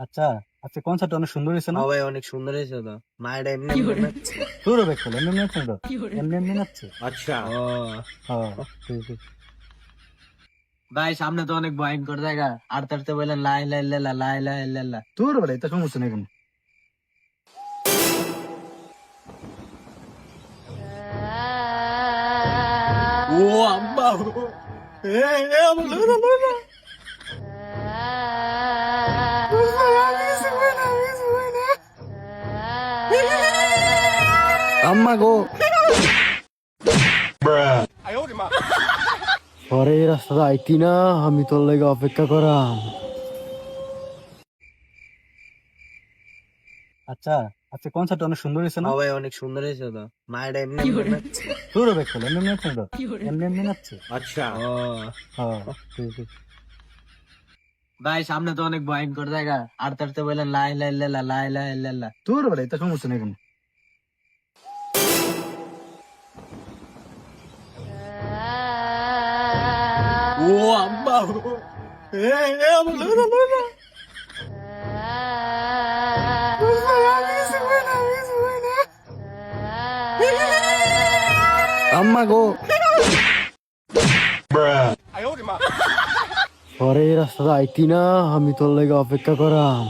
আচ্ছা, আজকে কনসার্টটা অনেক সুন্দর হয়েছে না? সবাই অনেক সুন্দর হয়েছে তো। মায়ের এমনি এমনি নাচছে। শুরু হবে একটু, এমনি এমনি নাচছে না তো, এমনি এমনি নাচছে। আচ্ছা ও হ্যাঁ, ঠিক ঠিক। ভাই, সামনে তো অনেক ভয়ঙ্কর জায়গা। আর তারতে বললেন লাই লাই লা লাই লাই লা। তোর বেলা এটা সমস্যা নেই কোনো। ও আম্মা, আমার ধরে না, ধরে না। আম্মা গো, পরে এই রাস্তাটা আইতি না, আমি তোর লাগে অপেক্ষা করাম। আচ্ছা, আজকে কনসার্টটা অনেক সুন্দর হয়েছে না? সবাই অনেক সুন্দর হয়েছে তো। মায়ের এমনি এমনি নাচছে। শুরু হবে একটু, এমনি এমনি নাচছে না তো, এমনি এমনি নাচছে। আচ্ছা ও হ্যাঁ, ঠিক ঠিক। ভাই, সামনে তো অনেক ভয়ঙ্কর জায়গা। আর তারতে বললেন লাই লাই লা লাই লাই লা। তোর বেলা এটা সমস্যা নেই কোনো। ও আম্মা, আমার ধরে না, ধরে না। আম্মা গো, পরে এই রাস্তাটা আইতি না, আমি তোর লাগে অপেক্ষা করাম।